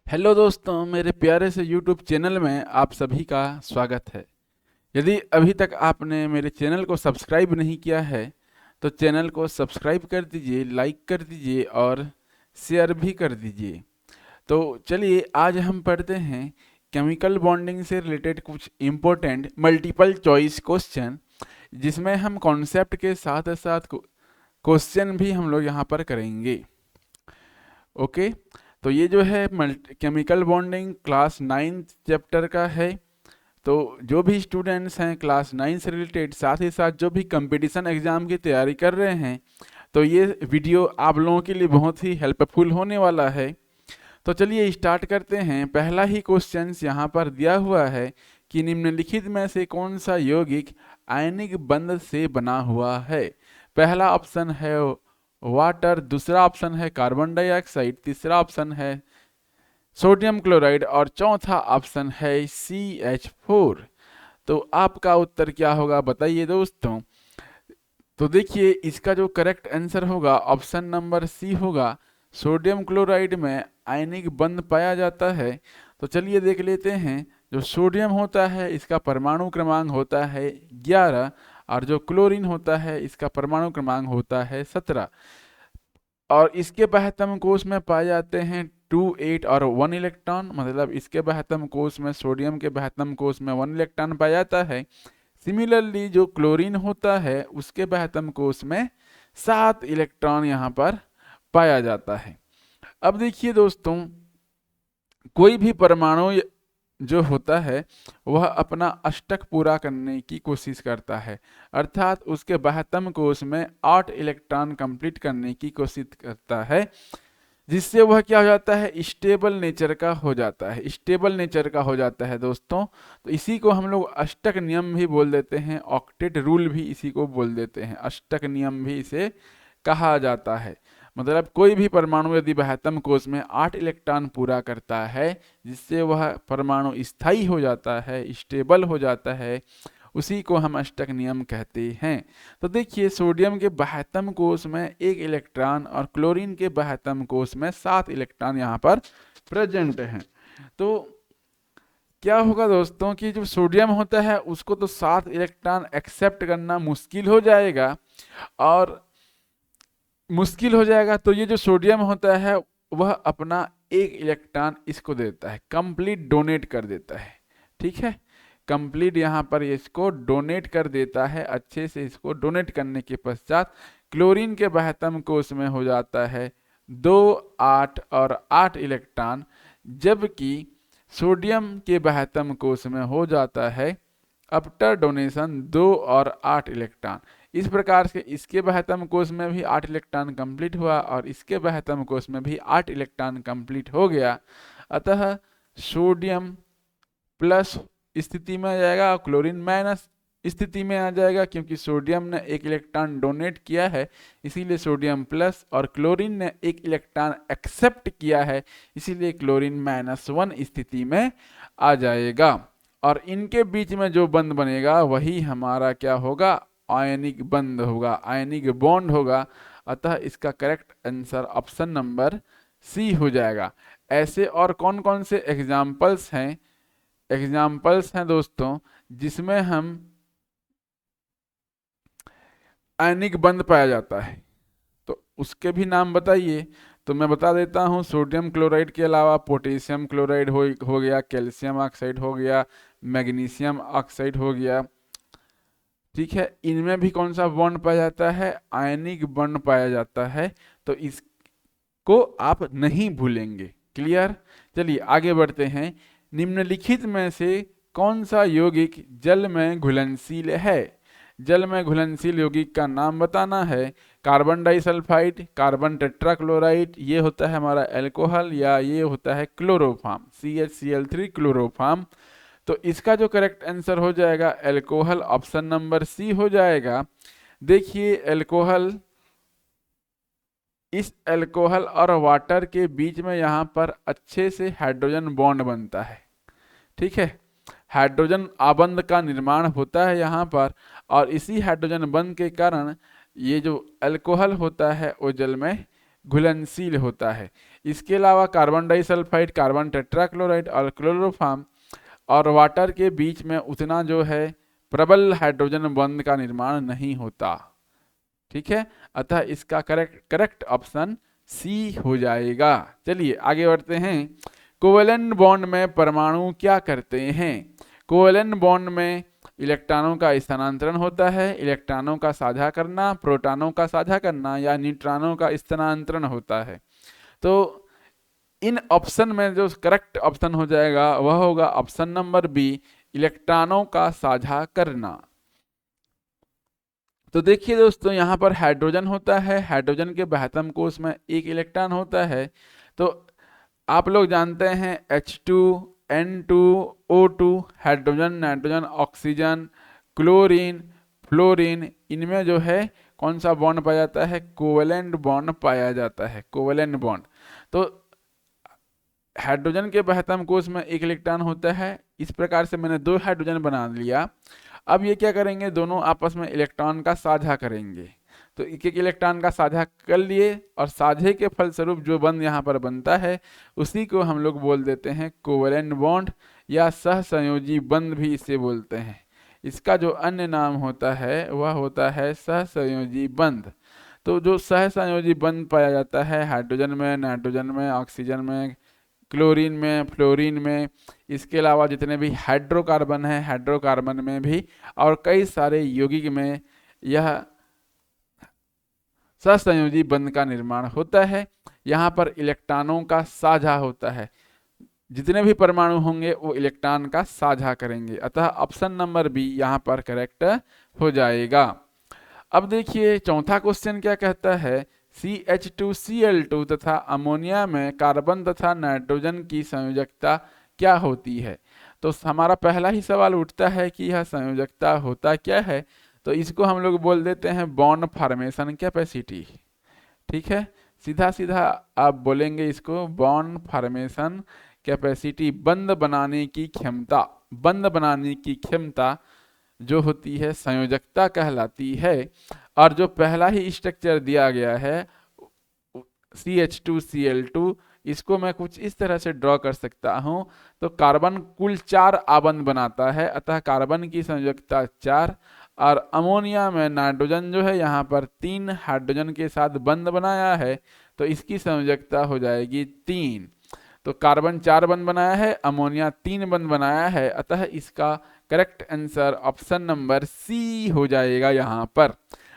Hello दोस्तों, मेरे प्यारे से यूट्यूब चैनल में आप सभी का स्वागत है। यदि अभी तक आपने मेरे चैनल को सब्सक्राइब नहीं किया है तो चैनल को सब्सक्राइब कर दीजिए, लाइक कर दीजिए और शेयर भी कर दीजिए। तो चलिए आज हम पढ़ते हैं केमिकल बॉन्डिंग से रिलेटेड कुछ इम्पोर्टेंट मल्टीपल चॉइस क्वेश्चन, जिसमें हम कॉन्सेप्ट के साथ साथ क्वेश्चन भी हम लोग यहाँ पर करेंगे। ओके, तो ये जो है केमिकल बॉन्डिंग क्लास 9 चैप्टर का है। तो जो भी स्टूडेंट्स हैं क्लास 9 से रिलेटेड, साथ ही साथ जो भी कंपटीशन एग्जाम की तैयारी कर रहे हैं, तो ये वीडियो आप लोगों के लिए बहुत ही हेल्पफुल होने वाला है। तो चलिए स्टार्ट करते हैं। पहला ही क्वेश्चन यहाँ पर दिया हुआ है कि निम्नलिखित में से कौन सा यौगिक आयनिक बंध से बना हुआ है। पहला ऑप्शन है वाटर, दूसरा ऑप्शन है कार्बन डाइऑक्साइड, तीसरा ऑप्शन है सोडियम क्लोराइड और चौथा ऑप्शन है CH4। तो आपका उत्तर क्या होगा बताइए दोस्तों। तो देखिए इसका जो करेक्ट आंसर होगा ऑप्शन नंबर सी होगा। सोडियम क्लोराइड में आयनिक बंध पाया जाता है। तो चलिए देख लेते हैं। जो सोडियम होता है इसका परमाणु क्रमांक होता है 11 और जो क्लोरीन होता है इसका परमाणु क्रमांक होता है 17। और इसके बाह्यतम कोश में पाए जाते हैं 2, 8 और 1 इलेक्ट्रॉन। मतलब इसके बाह्यतम कोश में, सोडियम के बाह्यतम कोश में 1 इलेक्ट्रॉन पाया जाता है। सिमिलरली जो क्लोरीन होता है उसके बाह्यतम कोश में 7 इलेक्ट्रॉन यहाँ पर पाया जाता है। अब देखिए दोस्तों, कोई भी परमाणु जो होता है वह अपना अष्टक पूरा करने की कोशिश करता है, अर्थात उसके बाह्यतम कोश में 8 इलेक्ट्रॉन कंप्लीट करने की कोशिश करता है, जिससे वह क्या हो जाता है, स्टेबल नेचर का हो जाता है। स्टेबल नेचर का हो जाता है दोस्तों। तो इसी को हम लोग अष्टक नियम भी बोल देते हैं, ऑक्टेट रूल भी इसी को बोल देते हैं, अष्टक नियम भी इसे कहा जाता है। मतलब कोई भी परमाणु यदि बाह्यतम कोश में 8 इलेक्ट्रॉन पूरा करता है, जिससे वह परमाणु स्थायी हो जाता है, स्टेबल हो जाता है, उसी को हम अष्टक नियम कहते हैं। तो देखिए सोडियम के बाह्यतम कोश में 1 इलेक्ट्रॉन और क्लोरीन के बाह्यतम कोश में 7 इलेक्ट्रॉन यहाँ पर प्रेजेंट हैं। तो क्या होगा दोस्तों कि जो सोडियम होता है उसको तो 7 इलेक्ट्रॉन एक्सेप्ट करना मुश्किल हो जाएगा, और मुश्किल हो जाएगा तो ये जो सोडियम होता है वह अपना 1 इलेक्ट्रॉन इसको देता है, कंप्लीट डोनेट कर देता है। ठीक है, कंप्लीट यहाँ पर इसको डोनेट कर देता है। अच्छे से इसको डोनेट करने के पश्चात क्लोरीन के बाह्यतम कोश में हो जाता है 2, 8 और 8 इलेक्ट्रॉन, जबकि सोडियम के बाह्यतम कोश में हो जाता है आफ्टर डोनेशन 2 और 8 इलेक्ट्रॉन। इस प्रकार से इसके बाह्यतम कोश में भी 8 इलेक्ट्रॉन कंप्लीट हुआ और इसके बाह्यतम कोश में भी 8 इलेक्ट्रॉन कंप्लीट हो गया। अतः सोडियम प्लस स्थिति में आ जाएगा और क्लोरीन माइनस स्थिति में आ जाएगा, क्योंकि सोडियम ने 1 इलेक्ट्रॉन डोनेट किया है इसीलिए सोडियम प्लस, और क्लोरीन ने 1 इलेक्ट्रॉन एक्सेप्ट किया है इसीलिए क्लोरीन -1 स्थिति में आ जाएगा। और इनके बीच में जो बंध बनेगा वही हमारा क्या होगा, आयनिक बंध होगा, आयनिक बॉन्ड होगा। अतः इसका correct answer option number C हो जाएगा। ऐसे और कौन कौन से एग्जाम्पल्स हैं दोस्तों जिसमें हम आयनिक बंध पाया जाता है, तो उसके भी नाम बताइए। तो मैं बता देता हूँ, सोडियम क्लोराइड के अलावा पोटेशियम क्लोराइड हो गया, कैल्शियम ऑक्साइड हो गया, मैग्नीशियम ऑक्साइड हो गया। ठीक है, इनमें भी कौन सा बॉन्ड पाया जाता है, आयनिक बॉन्ड पाया जाता है। तो इसको आप नहीं भूलेंगे। क्लियर। चलिए आगे बढ़ते हैं। निम्नलिखित में से कौन सा यौगिक जल में घुलनशील है। जल में घुलनशील यौगिक का नाम बताना है। कार्बन डाइसल्फाइड, कार्बन टेट्राक्लोराइड, ये होता है हमारा एल्कोहल, या ये होता है क्लोरोफॉर्म, CHCl3 क्लोरोफॉर्म। तो इसका जो करेक्ट आंसर हो जाएगा एल्कोहल, ऑप्शन नंबर सी हो जाएगा। देखिए एल्कोहल, इस एल्कोहल और वाटर के बीच में यहाँ पर अच्छे से हाइड्रोजन बॉन्ड बनता है। ठीक है, हाइड्रोजन आबंध का निर्माण होता है यहाँ पर, और इसी हाइड्रोजन बंध के कारण ये जो अल्कोहल होता है वो जल में घुलनशील होता है। इसके अलावा कार्बन डाइसल्फाइड, कार्बन टेट्राक्लोराइड और क्लोरोफॉर्म और वाटर के बीच में उतना जो है प्रबल हाइड्रोजन बॉन्ड का निर्माण नहीं होता। ठीक है, अतः इसका करेक्ट ऑप्शन सी हो जाएगा। चलिए आगे बढ़ते हैं। कोवेलेंट बॉन्ड में परमाणु क्या करते हैं? कोवेलेंट बॉन्ड में इलेक्ट्रॉनों का स्थानांतरण होता है, इलेक्ट्रॉनों का साझा करना, प्रोटॉनों का साझा करना या न्यूट्रॉनों का स्थानांतरण होता है। तो इन ऑप्शन में जो करेक्ट ऑप्शन हो जाएगा वह होगा ऑप्शन नंबर बी, इलेक्ट्रॉनों का साझा करना। तो देखिए दोस्तों, यहाँ पर हाइड्रोजन होता है, हाइड्रोजन के बहतम कोश में एक इलेक्ट्रॉन होता है। तो आप लोग जानते हैं H2, N2, O2, hydrogen, nitrogen, oxygen, chlorine, fluorine, इनमें जो है कौन सा बॉन्ड पाया जाता है? कोवेलेंट बॉन्ड पाया जाता है, कोवेलेंट बॉन्ड। तो हाइड्रोजन के बहतम कोश में एक इलेक्ट्रॉन होता है। इस प्रकार से मैंने दो हाइड्रोजन बना लिया। अब ये क्या करेंगे? दोनों आपस में इलेक्ट्रॉन का साझा करेंगे। तो एक एक इलेक्ट्रॉन का साझा कर लिए और साझे के फलस्वरूप जो बंध यहाँ पर बनता है उसी को हम लोग बोल देते हैं कोवेलेंट बॉन्ड या सहसंयोजी बंध भी इसे बोलते हैं। इसका जो अन्य नाम होता है वह होता है सहसंयोजी बंध। तो जो सहसंयोजी बंध पाया जाता है हाइड्रोजन में, नाइट्रोजन में, ऑक्सीजन में, क्लोरीन में, फ्लोरीन में, इसके अलावा जितने भी हाइड्रोकार्बन है हाइड्रोकार्बन में भी और कई सारे यौगिक में यह सहसंयोजी बंध का निर्माण होता है। यहाँ पर इलेक्ट्रॉनों का साझा होता है, जितने भी परमाणु होंगे वो इलेक्ट्रॉन का साझा करेंगे। अतः ऑप्शन नंबर बी यहाँ पर करेक्ट हो जाएगा। अब देखिए चौथा क्वेश्चन क्या कहता है? CH2Cl2 तथा अमोनिया में कार्बन तथा नाइट्रोजन की संयोजकता क्या होती है? तो हमारा पहला ही सवाल उठता है कि यह संयोजकता होता क्या है? तो इसको हम लोग बोल देते हैं बॉन्ड फॉर्मेशन कैपेसिटी। ठीक है, सीधा सीधा आप बोलेंगे इसको बॉन्ड फॉर्मेशन कैपेसिटी, बंध बनाने की क्षमता। बंध बनाने की क्षमता जो होती है संयोजकता कहलाती है। और जो पहला ही स्ट्रक्चर दिया गया है CH2Cl2, इसको मैं कुछ इस तरह से ड्रॉ कर सकता हूं। तो कार्बन कुल 4 आबंध बनाता है, अतः कार्बन की संयोजकता 4। और अमोनिया में नाइट्रोजन जो है यहाँ पर 3 हाइड्रोजन के साथ बंध बनाया है, तो इसकी संयोजकता हो जाएगी 3। तो कार्बन 4 बंध बनाया है, अमोनिया 3 बंध बनाया है, अतः इसका correct answer option number C हो जाएगा। यहाँ पर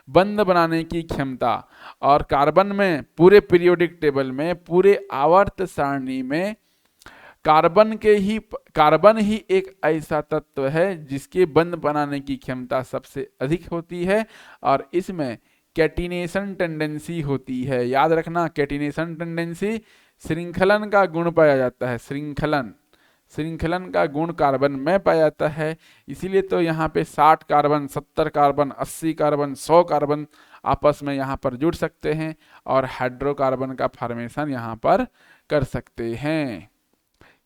बंध बनाने की क्षमता। और कार्बन में पूरे पीरियोडिक टेबल में, पूरे आवर्त सारणी में कार्बन ही एक ऐसा तत्व है जिसके बंध बनाने की क्षमता सबसे अधिक होती है और इसमें कैटिनेशन टेंडेंसी होती है। याद रखना, कैटिनेशन टेंडेंसी श्रृंखलन का गुण पाया जाता है। श्रृंखलन का गुण कार्बन में पाया जाता है। इसीलिए तो यहाँ पे 60 कार्बन, 70 कार्बन, 80 कार्बन, 100 कार्बन आपस में यहाँ पर जुड़ सकते हैं और हाइड्रोकार्बन का फॉर्मेशन यहाँ पर कर सकते हैं।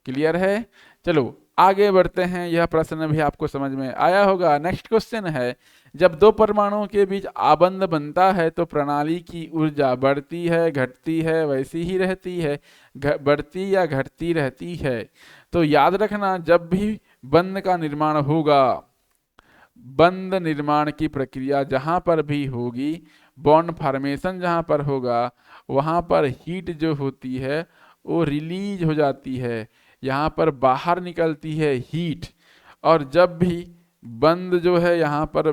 क्लियर है? चलो आगे बढ़ते हैं। यह प्रश्न भी आपको समझ में आया होगा। नेक्स्ट क्वेश्चन है, जब दो परमाणुओं के बीच आबंध बनता है तो प्रणाली की ऊर्जा बढ़ती है, घटती है, वैसी ही रहती है, बढ़ती या घटती रहती है? तो याद रखना, जब भी बंध का निर्माण होगा, बंध निर्माण की प्रक्रिया जहां पर भी होगी, बॉन्ड फॉर्मेशन जहां पर होगा, वहां पर हीट जो होती है वो रिलीज हो जाती है, यहाँ पर बाहर निकलती है हीट। और जब भी बंध जो है यहाँ पर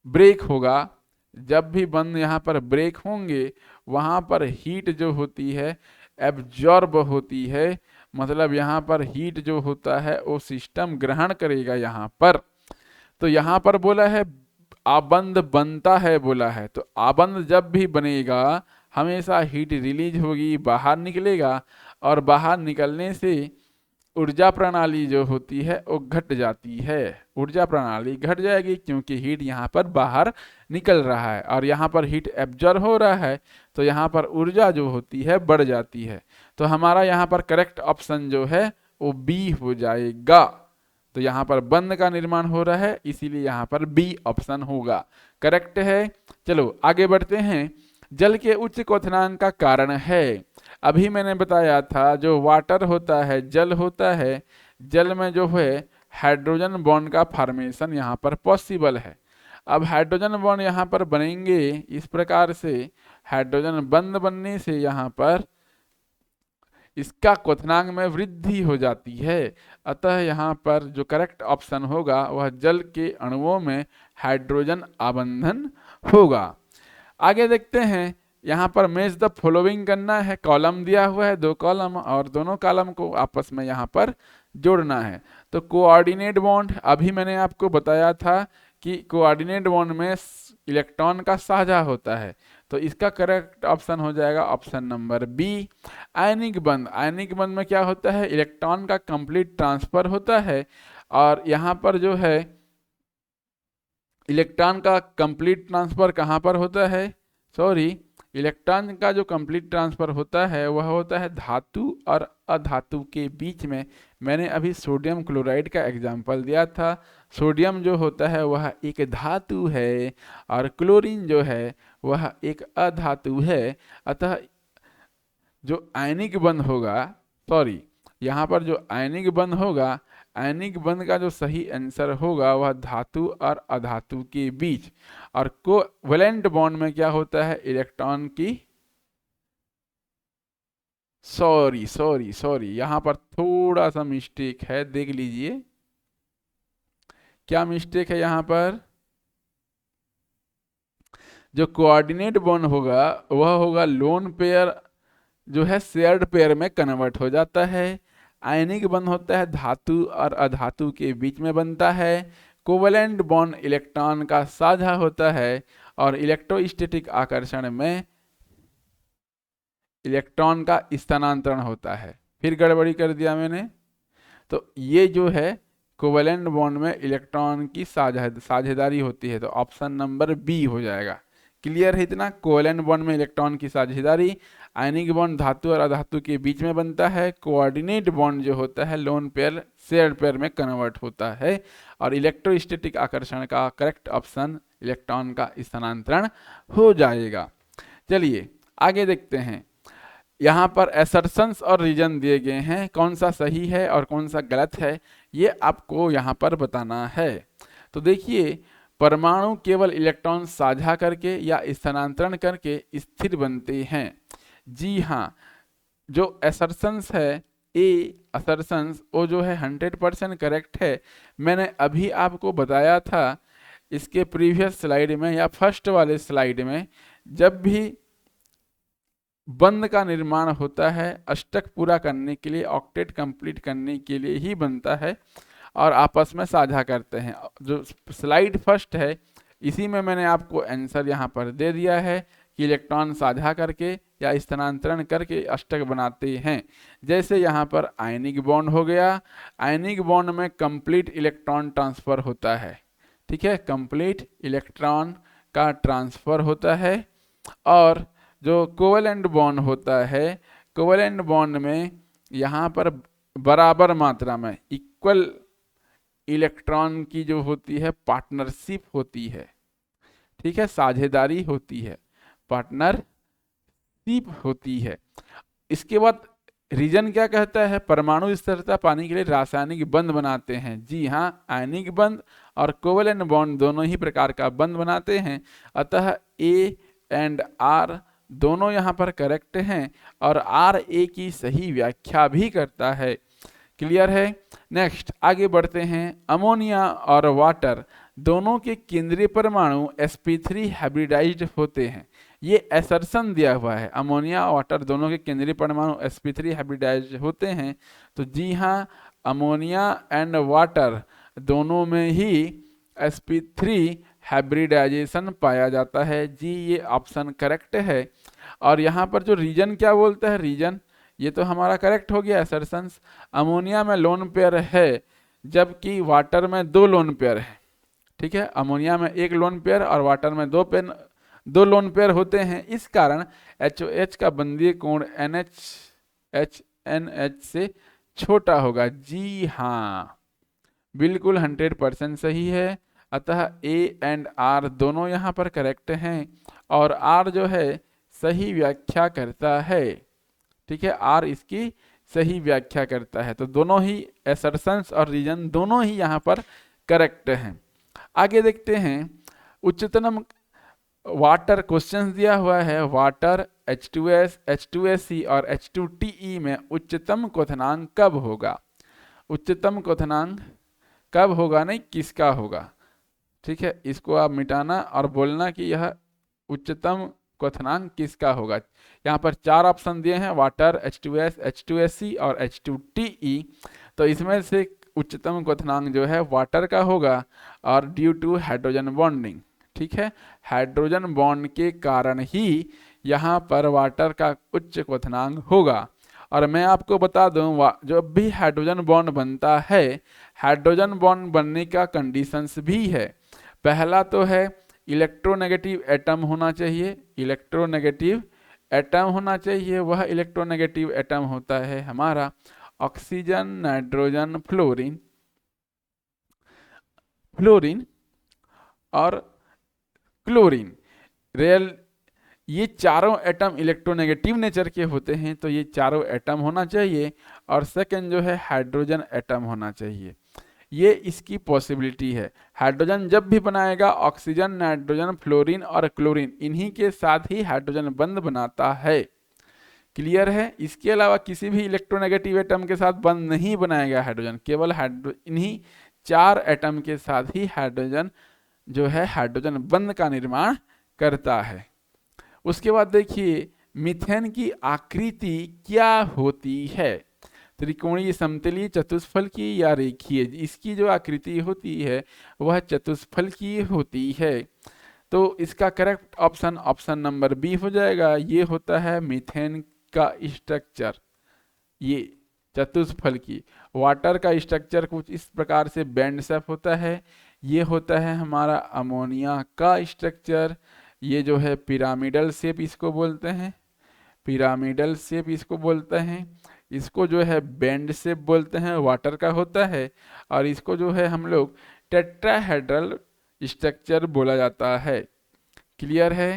ब्रेक होगा, जब भी बंध यहाँ पर ब्रेक होंगे, वहाँ पर हीट जो होती है एब्जॉर्ब होती है। मतलब यहाँ पर हीट जो होता है वो सिस्टम ग्रहण करेगा यहाँ पर। तो यहाँ पर बोला है आबंध बनता है बोला है, तो आबंध जब भी बनेगा हमेशा हीट रिलीज होगी, बाहर निकलेगा और बाहर निकलने से ऊर्जा प्रणाली जो होती है वो घट जाती है। ऊर्जा प्रणाली घट जाएगी क्योंकि हीट यहाँ पर बाहर निकल रहा है और यहाँ पर हीट एब्जॉर्ब हो रहा है, तो यहाँ पर ऊर्जा जो होती है बढ़ जाती है। तो हमारा यहाँ पर करेक्ट ऑप्शन जो है वो बी हो जाएगा। तो यहाँ पर बंध का निर्माण हो रहा है, इसीलिए यहाँ पर बी ऑप्शन होगा, करेक्ट है। चलो आगे बढ़ते हैं। जल के उच्च क्वथनांक का कारण है। अभी मैंने बताया था जो वाटर होता है, जल होता है, जल में जो है हाइड्रोजन बॉन्ड का फॉर्मेशन यहाँ पर पॉसिबल है। अब हाइड्रोजन बॉन्ड यहाँ पर बनेंगे इस प्रकार से, हाइड्रोजन बंद बनने से यहाँ पर इसका क्वथनांक में वृद्धि हो जाती है। अतः यहाँ पर जो करेक्ट ऑप्शन होगा वह जल के अणुओं में हाइड्रोजन आबंधन होगा। आगे देखते हैं, यहाँ पर मैच द फॉलोइंग करना है। कॉलम दिया हुआ है, 2 कॉलम, और दोनों कॉलम को आपस में यहाँ पर जोड़ना है। तो कोऑर्डिनेट बॉन्ड, अभी मैंने आपको बताया था कि कोऑर्डिनेट बॉन्ड में इलेक्ट्रॉन का साझा होता है, तो इसका करेक्ट ऑप्शन हो जाएगा ऑप्शन नंबर बी। आयनिक बंध, आयनिक बंध में क्या होता है, इलेक्ट्रॉन का कंप्लीट ट्रांसफर होता है, और यहाँ पर जो है इलेक्ट्रॉन का कंप्लीट ट्रांसफर कहाँ पर होता है, इलेक्ट्रॉन का जो कंप्लीट ट्रांसफर होता है वह होता है धातु और अधातु के बीच में। मैंने अभी सोडियम क्लोराइड का एग्जाम्पल दिया था। सोडियम जो होता है वह एक धातु है और क्लोरीन जो है वह एक अधातु है। अतः जो आयनिक बंध होगा, यहाँ पर जो आयनिक बंध होगा, आयनिक बंध का जो सही आंसर होगा वह धातु और अधातु के बीच। और कोवैलेंट बॉन्ड में क्या होता है, इलेक्ट्रॉन की यहाँ पर थोड़ा सा मिस्टेक है, देख लीजिए क्या मिस्टेक है। यहाँ पर जो कोऑर्डिनेट बॉन्ड होगा वह होगा लोन पेयर, जो है शेयर्ड पेयर में कन्वर्ट हो जाता है। आयनिक बंध होता है धातु और अधातु के बीच में बनता है। कोवैलेंट बॉन्ड इलेक्ट्रॉन का साझा होता है और इलेक्ट्रोस्टैटिक आकर्षण में इलेक्ट्रॉन का स्थानांतरण होता है। फिर गड़बड़ी कर दिया मैंने, तो ये जो है कोवैलेंट बॉन्ड में इलेक्ट्रॉन की साझेदारी होती है, तो ऑप्शन नंबर बी हो जाएगा। क्लियर है इतना, कोवैलेंट बॉन्ड में इलेक्ट्रॉन की साझेदारी। आयनिक बॉन्ड धातु और अधातु के बीच में बनता है। कोऑर्डिनेट बॉन्ड जो होता है लोन पेयर शेयर्ड पेयर में कन्वर्ट होता है। और इलेक्ट्रोस्टैटिक आकर्षण का करेक्ट ऑप्शन इलेक्ट्रॉन का स्थानांतरण हो जाएगा। चलिए आगे देखते हैं, यहाँ पर असर्शंस और रीजन दिए गए हैं, कौन सा सही है और कौन सा गलत है ये आपको यहाँ पर बताना है। तो देखिए, परमाणु केवल इलेक्ट्रॉन साझा करके या स्थानांतरण करके स्थिर बनते हैं। जी हाँ, जो असर्शंस है, ए असर्शंस, वो जो है 100% करेक्ट है। मैंने अभी आपको बताया था इसके प्रीवियस स्लाइड में या फर्स्ट वाले स्लाइड में, जब भी बंध का निर्माण होता है अष्टक पूरा करने के लिए, ऑक्टेट कंप्लीट करने के लिए ही बनता है और आपस में साझा करते हैं। जो स्लाइड फर्स्ट है इसी में मैंने आपको आंसर यहाँ पर दे दिया है कि इलेक्ट्रॉन साझा करके या स्थानांतरण करके अष्टक बनाते हैं। जैसे यहाँ पर आयनिक बॉन्ड हो गया, आयनिक बॉन्ड में कंप्लीट इलेक्ट्रॉन ट्रांसफर होता है, ठीक है, कंप्लीट इलेक्ट्रॉन का ट्रांसफर होता है। और जो कोवैलेंट बॉन्ड होता है, कोवैलेंट बॉन्ड में यहाँ पर बराबर मात्रा में इक्वल इलेक्ट्रॉन की जो होती है पार्टनरशिप होती है, ठीक है, साझेदारी होती है, पार्टनरशिप होती है। इसके बाद रीजन क्या कहता है, परमाणु स्थिरता पाने के लिए रासायनिक बंध बनाते हैं। जी हाँ, आयनिक बंध और कोवैलेंट बॉन्ड दोनों ही प्रकार का बंध बनाते हैं। अतः ए एंड आर दोनों यहाँ पर करेक्ट हैं और आर ए की सही व्याख्या भी करता है। क्लियर है। नेक्स्ट आगे बढ़ते हैं, अमोनिया और वाटर दोनों के केंद्रीय परमाणु sp3 हाइब्रिडाइज्ड होते हैं। ये असर्शन दिया हुआ है, अमोनिया और वाटर दोनों के केंद्रीय परमाणु sp3 हाइब्रिडाइज्ड होते हैं। तो जी हाँ, अमोनिया एंड वाटर दोनों में ही sp3 हाइब्रिडाइजेशन पाया जाता है। जी ये ऑप्शन करेक्ट है। और यहाँ पर जो रीजन क्या बोलता है, रीजन ये तो हमारा करेक्ट हो गया असर्शंस। अमोनिया में लोन पेयर है जबकि वाटर में 2 लोन पेयर है, ठीक है, अमोनिया में 1 लोन पेयर और वाटर में 2 लोन पेयर होते हैं। इस कारण HOH का बंधीय कोण NH से छोटा होगा। जी हाँ, बिल्कुल 100% सही है। अतः ए एंड आर दोनों यहाँ पर करेक्ट हैं और आर जो है सही व्याख्या करता है। ठीक है, आर इसकी सही व्याख्या करता है। तो दोनों ही असर्शंस और रीजन दोनों ही यहाँ पर करेक्ट हैं। आगे देखते हैं, उच्चतम वाटर क्वेश्चन दिया हुआ है, वाटर H2S, H2SC और H2TE में उच्चतम क्वथनांक कब होगा। उच्चतम क्वथनांक कब होगा, नहीं किसका होगा। ठीक है, इसको आप मिटाना और बोलना कि यह उच्चतम क्वथनांक किसका होगा। यहाँ पर 4 ऑप्शन दिए हैं, वाटर, H2S, H2SC और H2TE। तो इसमें से उच्चतम क्वथनांक जो है वाटर का होगा, और ड्यू टू हाइड्रोजन बॉन्डिंग। ठीक है, हाइड्रोजन बॉन्ड के कारण ही यहाँ पर वाटर का उच्च क्वथनांक होगा। और मैं आपको बता दूं, जब भी हाइड्रोजन बॉन्ड बनता है, हाइड्रोजन बॉन्ड बनने का कंडीशंस भी है। पहला तो है इलेक्ट्रोनेगेटिव एटम होना चाहिए, इलेक्ट्रोनेगेटिव एटम होना चाहिए। वह इलेक्ट्रोनेगेटिव एटम होता है हमारा ऑक्सीजन, नाइट्रोजन, फ्लोरीन, फ्लोरीन और क्लोरीन, रेल। ये चारों एटम इलेक्ट्रोनेगेटिव नेचर के होते हैं, तो ये चारों एटम होना चाहिए। और सेकंड जो है हाइड्रोजन एटम होना चाहिए। ये इसकी पॉसिबिलिटी है। हाइड्रोजन जब भी बनाएगा, ऑक्सीजन, नाइट्रोजन, फ्लोरीन और क्लोरीन, इन्हीं के साथ ही हाइड्रोजन बंध बनाता है। क्लियर है। इसके अलावा किसी भी इलेक्ट्रोनेगेटिव एटम के साथ बंध नहीं बनाएगा हाइड्रोजन, केवल इन्हीं 4 एटम के साथ ही हाइड्रोजन जो है हाइड्रोजन बंध का निर्माण करता है। उसके बाद देखिए, मीथेन की आकृति क्या होती है। त्रिकोणीय, समतलीय, चतुष्फल की या रेखीय। इसकी जो आकृति होती है वह चतुष्फल की होती है। तो इसका correct option option number B हो जाएगा। ये होता है मीथेन का स्ट्रक्चर, ये चतुष्फल की। वाटर का स्ट्रक्चर कुछ इस प्रकार से बैंड शेप होता है। ये होता है हमारा अमोनिया का स्ट्रक्चर, ये जो है पिरामिडल शेप इसको बोलते हैं, पिरामिडल शेप इसको बोलते हैं। इसको जो है बैंड शेप बोलते हैं, वाटर का होता है। और इसको जो है हम लोग टेट्राहेड्रल स्ट्रक्चर बोला जाता है। क्लियर है।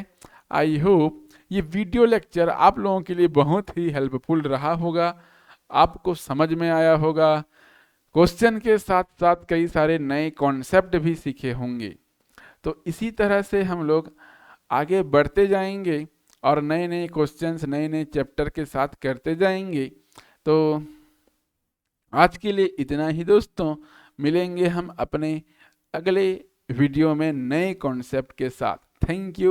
आई होप ये वीडियो लेक्चर आप लोगों के लिए बहुत ही हेल्पफुल रहा होगा, आपको समझ में आया होगा। क्वेश्चन के साथ साथ कई सारे नए कॉन्सेप्ट भी सीखे होंगे। तो इसी तरह से हम लोग आगे बढ़ते जाएंगे और नए नए क्वेश्चंस, नए नए चैप्टर के साथ करते जाएंगे। तो आज के लिए इतना ही दोस्तों, मिलेंगे हम अपने अगले वीडियो में नए कॉन्सेप्ट के साथ। Thank you.